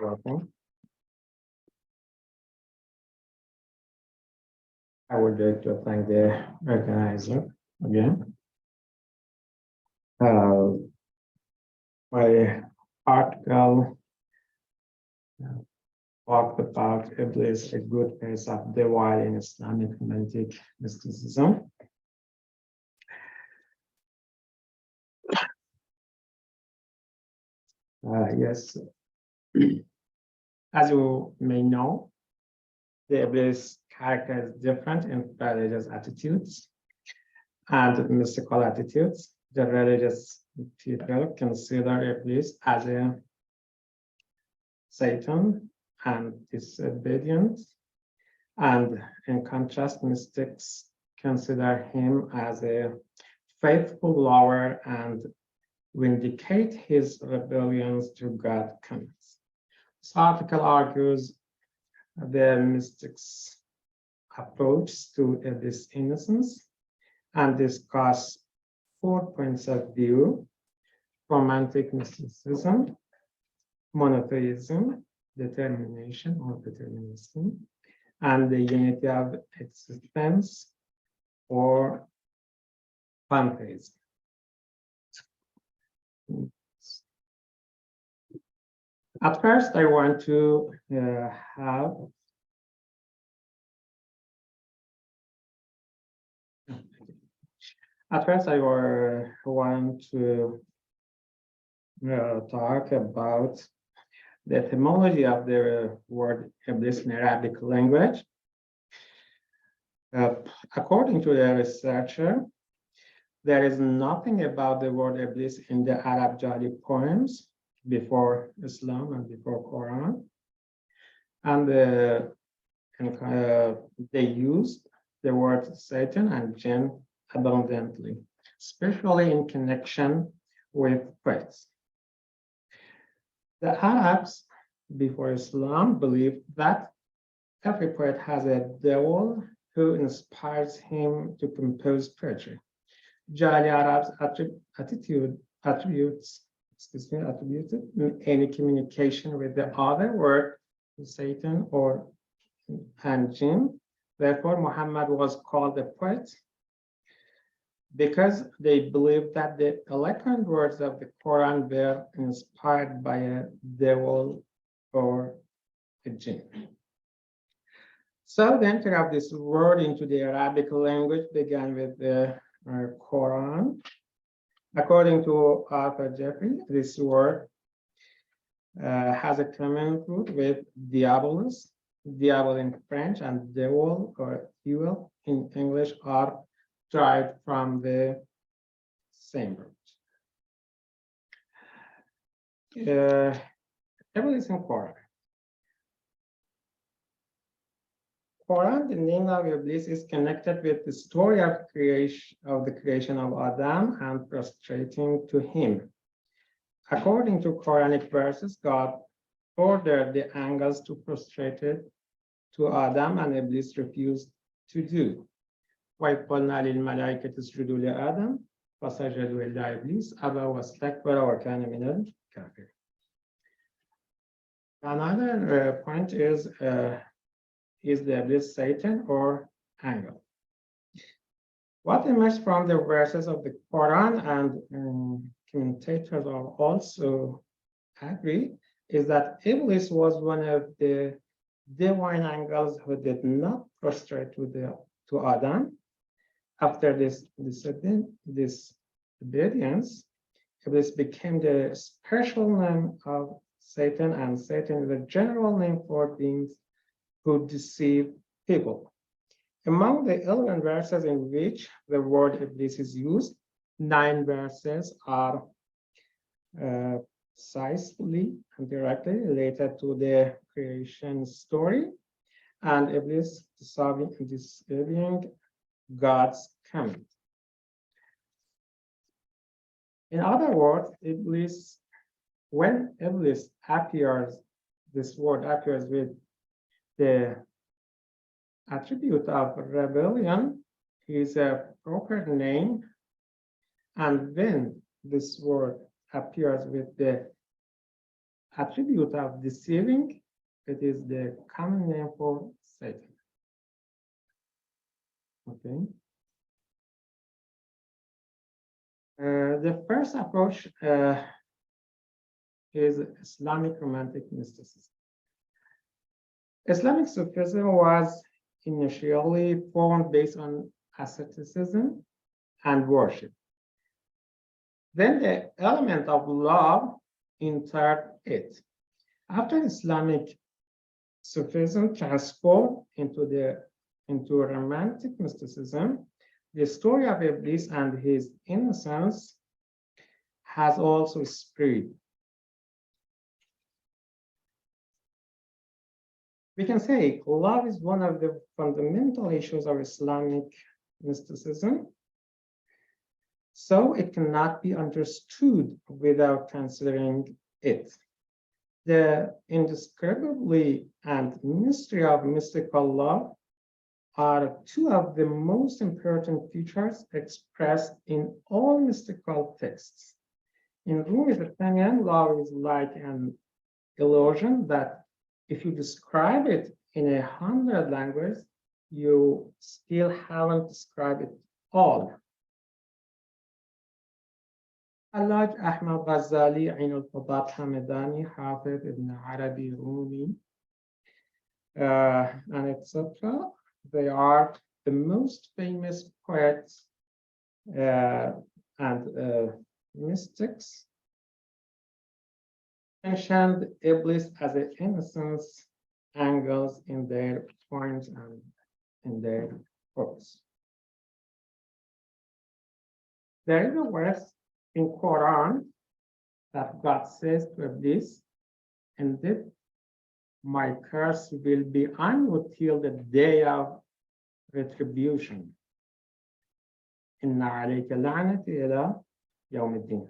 Welcome. I would like to thank the organizer again. My article talked about Iblis, a good case of divide in Islamic romantic mysticism. Yes, as you may know, the Iblis character is different in religious attitudes and mystical attitudes. The religious people consider Iblis as a Satan and disobedient, and in contrast, mystics consider him as a faithful lover and vindicate his rebellions to God's commands. This article argues the mystics' approach to Iblis' innocence and discuss 4 points of view: romantic mysticism, monotheism, determination or determinism, and the unity of existence or pantheism. At first, I want to want to talk about the etymology of the word Iblis in Arabic language. According to the researcher, there is nothing about the word Iblis in the Arab Jali poems before Islam and before Quran. And they used the word Satan and jinn abundantly, especially in connection with poets. The Arabs before Islam believed that every poet has a devil who inspires him to compose poetry. Jali Arabs attributed any communication with the other word Satan or and jinn. Therefore, Muhammad was called a poet because they believed that the eloquent words of the Quran were inspired by a devil or a jinn. So the entry of this word into the Arabic language began with the Quran. According to Arthur Jeffrey, this word has a common root with diabolus. Diabol in French and devil or evil in English are derived from the same root. Iblis in Quran. Quran, the name of Iblis is connected with the story of the creation of Adam and prostrating to him. According to Quranic verses, God ordered the angels to prostrate to Adam, and Iblis refused to do. وَإِذْ قُلْنَا لِلْمَلَائِكَةِ اسْجُدُوا لِآدَمَ فَسَجَدُوا إِلَّا إِبْلِيسَ أَبَى وَاسْتَكْبَرَ وَكَانَ مِنَ الْكَافِرِينَ. Another point is the Iblis Satan or angel? What emerged from the verses of the Quran and commentators are also agree is that Iblis was one of the divine angels who did not prostrate to Adam. After this disobedience, Iblis became the special name of Satan, and Satan is a general name for beings who deceive people. Among the 11 verses in which the word Iblis is used, 9 verses are precisely and directly related to the creation story and Iblis disobeying God's command. In other words, when Iblis appears, this word appears with the attribute of rebellion, is a proper name, and when this word appears with the attribute of deceiving. It is the common name for Satan. Okay. The first approach is Islamic romantic mysticism. Islamic Sufism was initially formed based on asceticism and worship. Then the element of love entered it. After Islamic Sufism transformed into romantic mysticism, the story of Iblis and his innocence has also spread. We can say love is one of the fundamental issues of Islamic mysticism, so it cannot be understood without considering it. The indescribably and mystery of mystical love are two of the most important features expressed in all mystical texts. In Rumi's opinion, love is like an illusion that if you describe it in 100 languages, you still haven't described it all. Hallaj, Ahmad Ghazali, Ain al-Qudab Hamedani, Hafid, Ibn Arabi, Rumi, and etc. They are the most famous poets and mystics mentioned Iblis as an innocence angles in their points and in their books. There is a verse in Quran that God says to Iblis, indeed, my curse will be on you till the day of retribution. Inna alayka la'nati ila yawmiddin.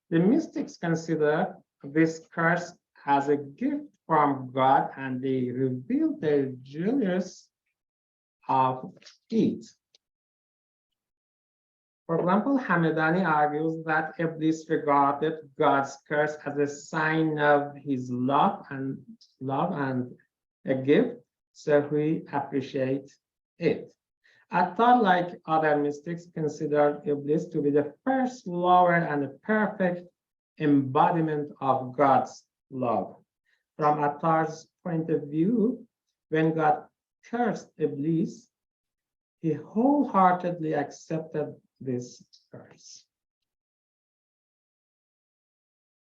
The mystics consider this curse as a gift from God, and they reveal their jealous of it. For example, Hamedani argues that Iblis regarded God's curse as a sign of his love and a gift, so he appreciates it. Attar, like other mystics, considered Iblis to be the first lover and a perfect embodiment of God's love. From Attar's point of view, when God cursed Iblis, he wholeheartedly accepted this curse.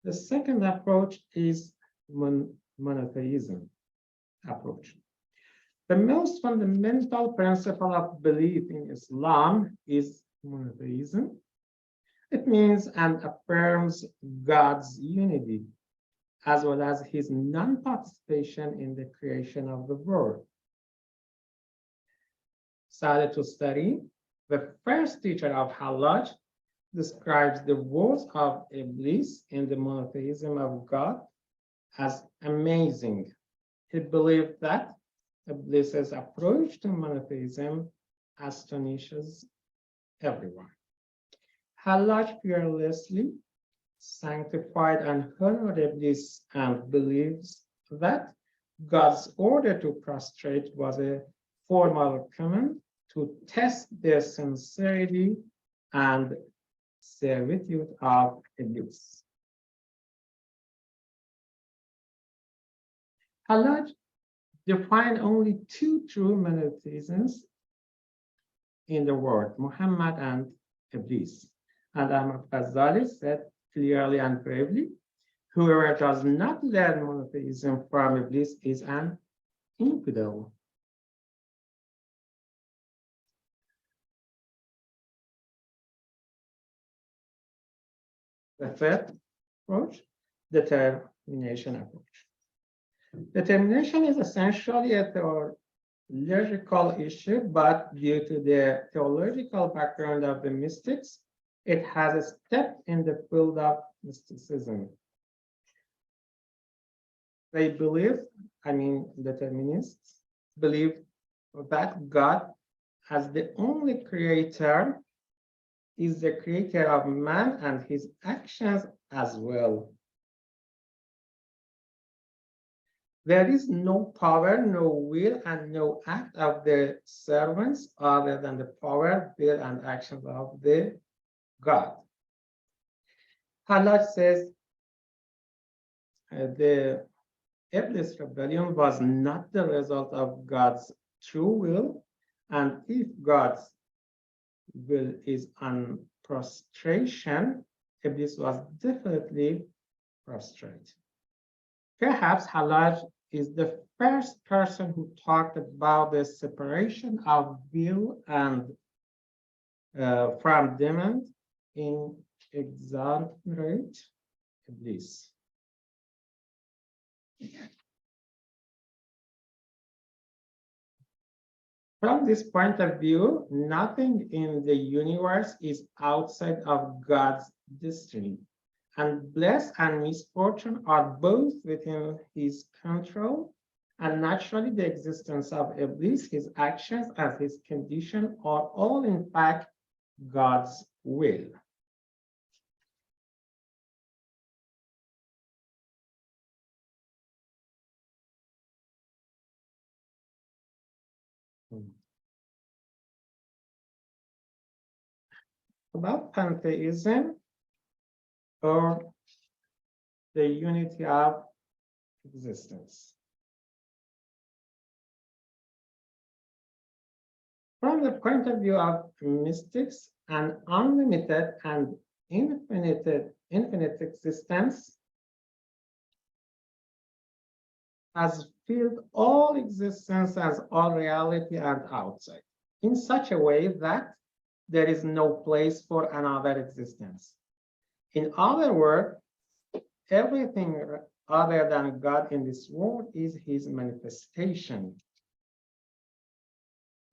The second approach is monotheism approach. The most fundamental principle of belief in Islam is monotheism. It means and affirms God's unity, as well as his non-participation in the creation of the world. Sa'adat Tustari, the first teacher of Hallaj, describes the words of Iblis in the monotheism of God as amazing. He believed that Iblis's approach to monotheism astonishes everyone. Hallaj fearlessly sanctified and honored Iblis and believes that God's order to prostrate was a formal command to test the sincerity and servitude of Iblis. Hallaj defined only two true monotheisms in the world, Muhammad and Iblis. And Ahmad Ghazali said clearly and bravely, whoever does not learn monotheism from Iblis is an infidel. The third approach, determination approach. Determination is essentially a theological issue, but due to the theological background of the mystics, it has a step in the field of mysticism. They believe, determinists, believe that God, as the only creator, is the creator of man and his actions as well. There is no power, no will, and no act of the servants other than the power, will, and actions of the God. Hallaj says the Iblis rebellion was not the result of God's true will, and if God's will is on prostration, Iblis was definitely prostrate. Perhaps Hallaj is the first person who talked about the separation of will and from demons in exaggerate Iblis. From this point of view, nothing in the universe is outside of God's destiny, and bliss and misfortune are both within his control, and naturally the existence of Iblis, his actions, and his condition are all in fact God's will. About pantheism, or the unity of existence. From the point of view of mystics, an unlimited and infinite existence has filled all existence as all reality and outside, in such a way that there is no place for another existence. In other words, everything other than God in this world is his manifestation.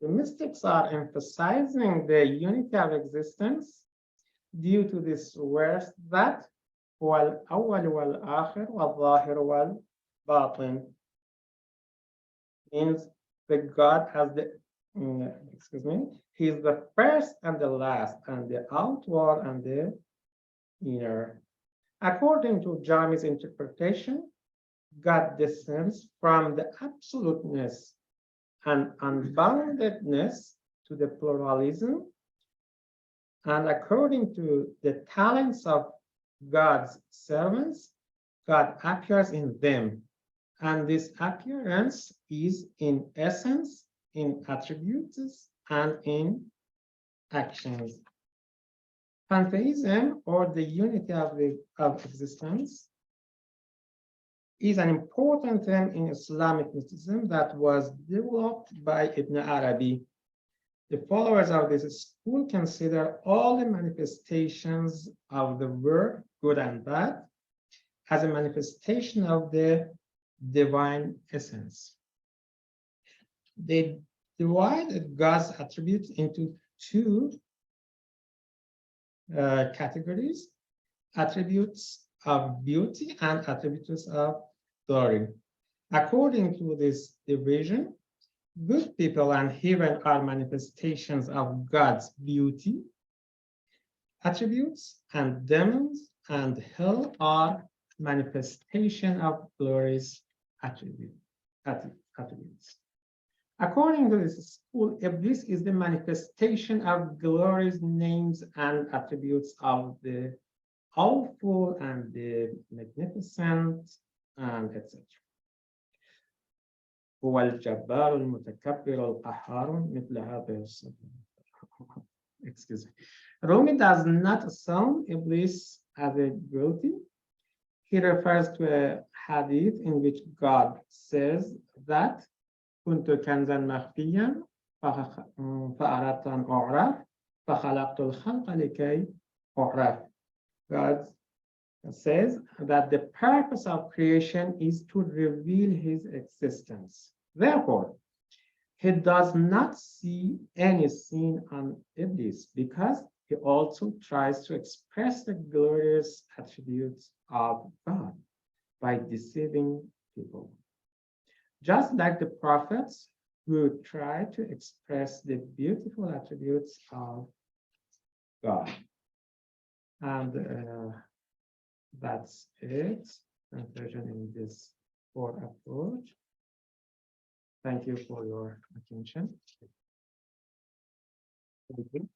The mystics are emphasizing the unity of existence due to this verse that وَالْأَوَّلُ وَالْآخِرُ وَالظَّاهِرُ وَالْبَاطِنُ means that God has the, he is the first and the last, and the outward and the inner. According to Jami's interpretation, God descends from the absoluteness and unboundedness to the pluralism, and according to the talents of God's servants, God appears in them, and this appearance is in essence, in attributes, and in actions. Pantheism, or the unity of existence, is an important term in Islamic mysticism that was developed by Ibn Arabi. The followers of this school consider all the manifestations of the world, good and bad, as a manifestation of the divine essence. They divide God's attributes into two categories: attributes of beauty and attributes of glory. According to this division, good people and heaven are manifestations of God's beauty attributes, and demons and hell are manifestation of glory's attributes. According to this school, Iblis is the manifestation of glory's names and attributes of the awful and the magnificent, and etc. هو الجبار المتكبر القهار مثل هذه الصفات. Excuse me. Rumi does not assume Iblis as a guilty. He refers to a hadith in which God says that كنت كنزا مخفيا فأردت أن أعرف فخلقت الخلق لكي أعرف. God says that the purpose of creation is to reveal his existence. Therefore, he does not see any sin on Iblis because he also tries to express the glorious attributes of God by deceiving people. Just like the prophets who try to express the beautiful attributes of God. And that's it. Conclusion in this for approach. Thank you for your attention. Thank you.